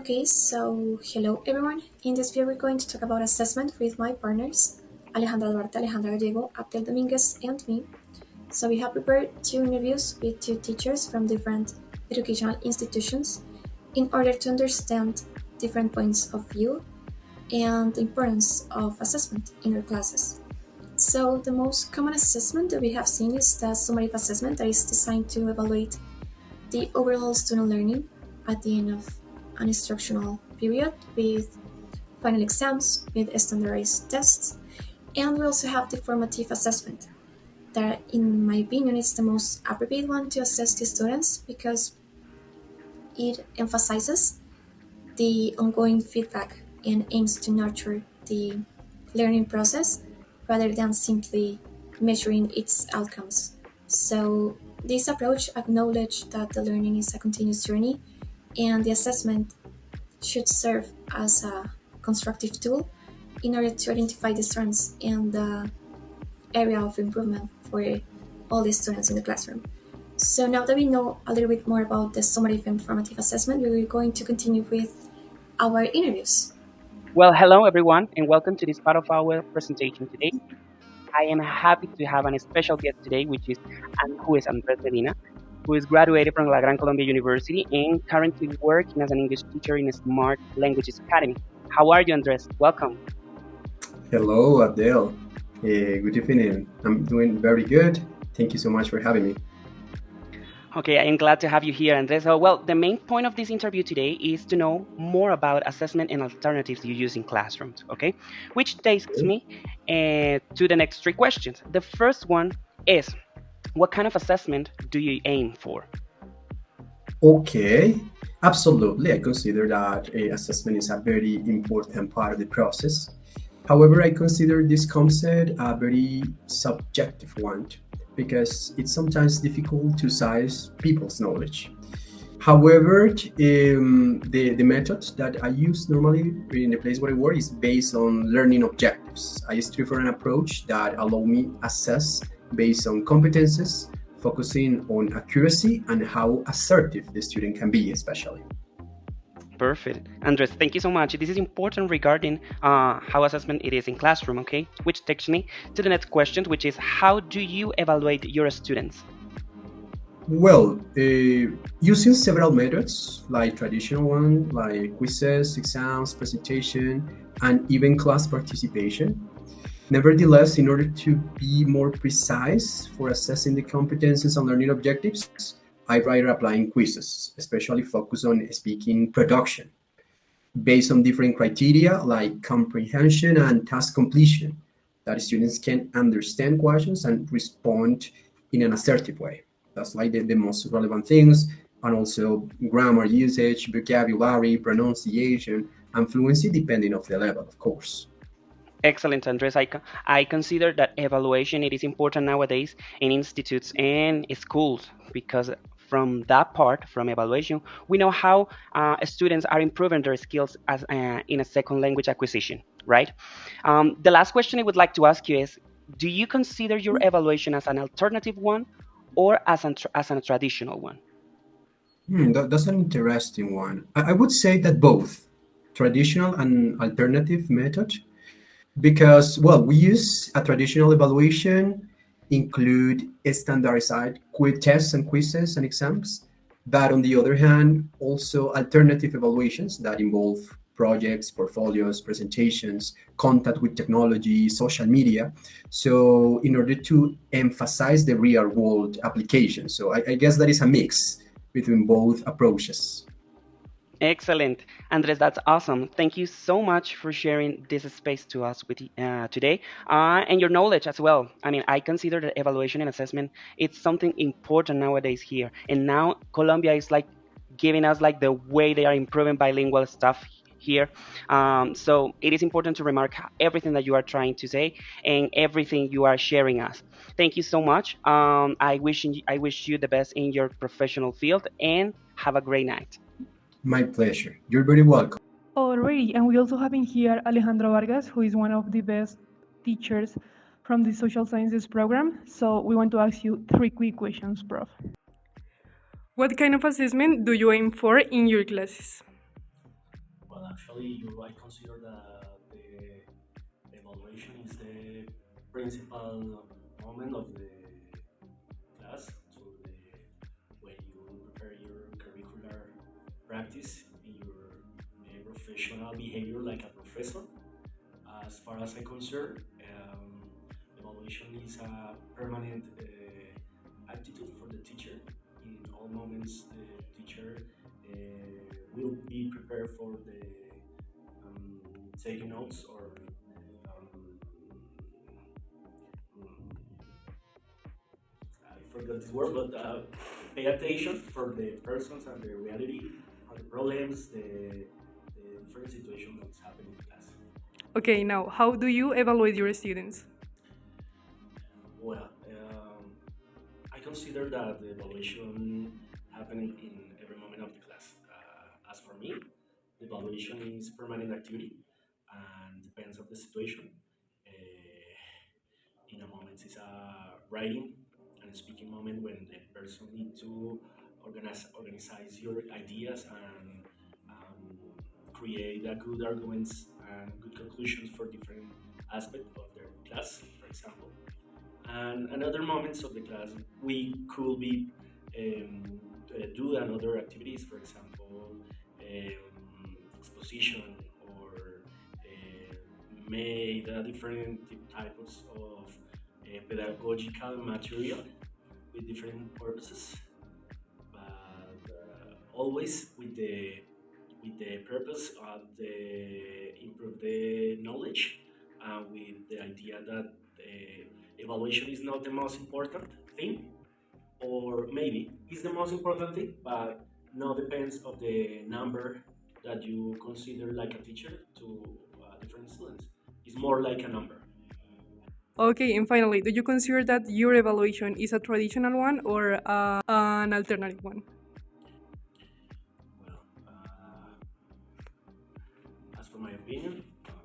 Okay, so hello everyone. In this video, we're going to talk about assessment with my partners, Alejandra Duarte, Alejandra Gallego, Abdel Dominguez, and me. So we have prepared two interviews with two teachers from different educational institutions in order to understand different points of view and the importance of assessment in our classes. So the most common assessment that we have seen is the summative assessment that is designed to evaluate the overall student learning at the end of an instructional period with final exams, with standardized tests, and we also have the formative assessment that, in my opinion, is the most appropriate one to assess the students because it emphasizes the ongoing feedback and aims to nurture the learning process rather than simply measuring its outcomes. So, this approach acknowledges that the learning is a continuous journey and the assessment should serve as a constructive tool in order to identify the strengths and the area of improvement for all the students in the classroom. So now that we know a little bit more about the summative and formative assessment, we are going to continue with our interviews. Well, hello everyone, and welcome to this part of our presentation today. I am happy to have a special guest today, who is Andres Medina, who is graduated from La Gran Colombia University and currently working as an English teacher in a Smart Languages Academy. How are you, Andres? Welcome. Hello, Abdel. Good evening. I'm doing very good. Thank you so much for having me. Okay, I am glad to have you here, Andres. Well, the main point of this interview today is to know more about assessment and alternatives you use in classrooms, okay? Which takes me to the next three questions. The first one is, what kind of assessment do you aim for? Okay, absolutely. I consider that assessment is a very important part of the process. However, I consider this concept a very subjective one because it's sometimes difficult to size people's knowledge. However, the method that I use normally in the place where I work is based on learning objectives. I strive for an approach that allow me assess based on competences, focusing on accuracy and how assertive the student can be, especially. Perfect. Andres, thank you so much. This is important regarding how assessment it is in classroom, okay? Which takes me to the next question, which is how do you evaluate your students? Well, using several methods like traditional one, like quizzes, exams, presentation, and even class participation. Nevertheless, in order to be more precise for assessing the competences and learning objectives, I rather applying quizzes, especially focus on speaking production, based on different criteria like comprehension and task completion, that students can understand questions and respond in an assertive way. That's like the most relevant things, and also grammar usage, vocabulary, pronunciation, and fluency depending of the level, of course. Excellent, Andres. I consider that evaluation it is important nowadays in institutes and schools because from evaluation, we know how students are improving their skills as in a second language acquisition, right? The last question I would like to ask you is, do you consider your evaluation as an alternative one or as a traditional one? That's an interesting one. I would say that both traditional and alternative method because, well, we use a traditional evaluation, include standardized quiz tests and quizzes and exams, but on the other hand, also alternative evaluations that involve projects, portfolios, presentations, contact with technology, social media. So in order to emphasize the real world application. So I guess that is a mix between both approaches. Excellent. Andres, that's awesome. Thank you so much for sharing this space to us today and your knowledge as well. I mean, I consider that evaluation and assessment it's something important nowadays here. And now Colombia is like giving us like the way they are improving bilingual stuff here. So it is important to remark everything that you are trying to say and everything you are sharing us. Thank you so much. I wish you the best in your professional field and have a great night. My pleasure. You're very welcome. Already, and we also have in here Alejandro Vargas, who is one of the best teachers from the social sciences program. So we want to ask you three quick questions, Prof. What kind of assessment do you aim for in your classes? Well, actually, I consider that the evaluation is the principal moment of the class. So when you prepare your curricular practice in your professional behavior like a professor. As far as I'm concerned, evaluation is a permanent attitude for the teacher. In all moments, the teacher will be prepared for the taking notes or um, I forgot this word, but pay attention for the persons and the reality, and the problems, the different situations that's happening in class. Okay, now, how do you evaluate your students? Well, I consider that the evaluation happening in every moment of the class. As for me, the evaluation is permanent activity and depends on the situation. In a moment, it's a writing and speaking moment when the person need to organize your ideas and create a good arguments and good conclusions for different aspects of their class, for example. And another moments of the class we could be do another activities, for example, exposition or made different types of pedagogical material with different purposes, but always with the purpose of the improve the knowledge, with the idea that evaluation is not the most important thing, or maybe it's the most important thing, but no depends of the number that you consider like a teacher to different students. It's more like a number. Okay, and finally, do you consider that your evaluation is a traditional one or an alternative one? Well, as for my opinion,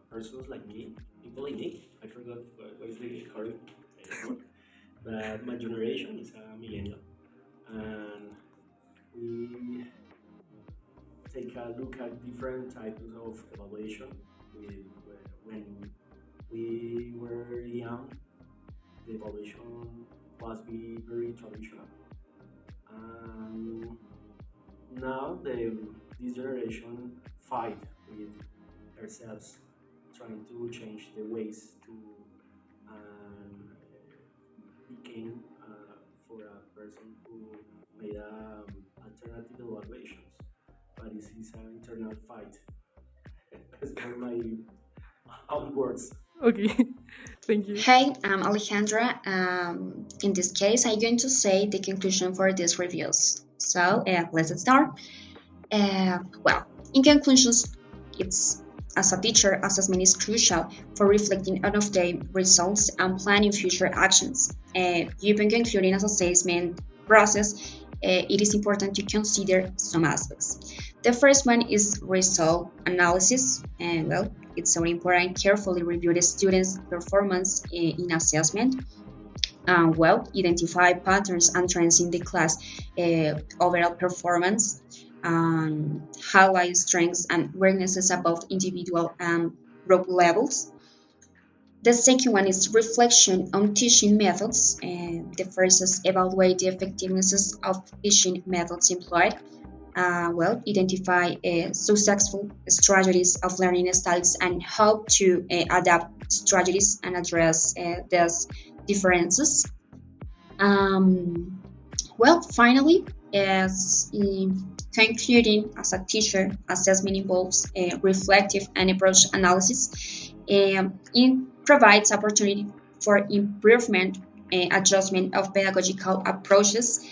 persons like me, people like me, I forgot what is the correct word, but my generation is a millennial, and we take a look at different types of evaluation. With, when we were young, the evaluation was be very traditional. And now this generation fight with ourselves, trying to change the ways to became for a person who made alternative evaluations. But this is an internal fight. As for my own words. Okay, thank you. Hey, I'm Alejandra. In this case, I'm going to say the conclusion for these reviews. So let's start. Well, in conclusions, it's as a teacher, assessment is crucial for reflecting on of the results and planning future actions. Even concluding as assessment process, it is important to consider some aspects. The first one is result analysis. Well, it's so important carefully review the students' performance in assessment. Well, identify patterns and trends in the class overall performance, highlight strengths and weaknesses above individual and group levels. The second one is reflection on teaching methods. The first is evaluate the effectiveness of teaching methods employed. Well, identify successful strategies of learning styles and how to adapt strategies and address these differences. Well, finally, as in concluding, as a teacher, assessment involves a reflective and approach analysis. It provides opportunity for improvement, adjustment of pedagogical approaches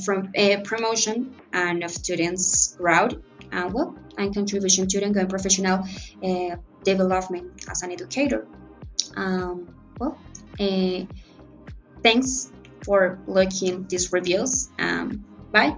from promotion and of students' growth, well, and contribution to the ongoing professional development as an educator. Well, thanks for looking these reviews. Bye.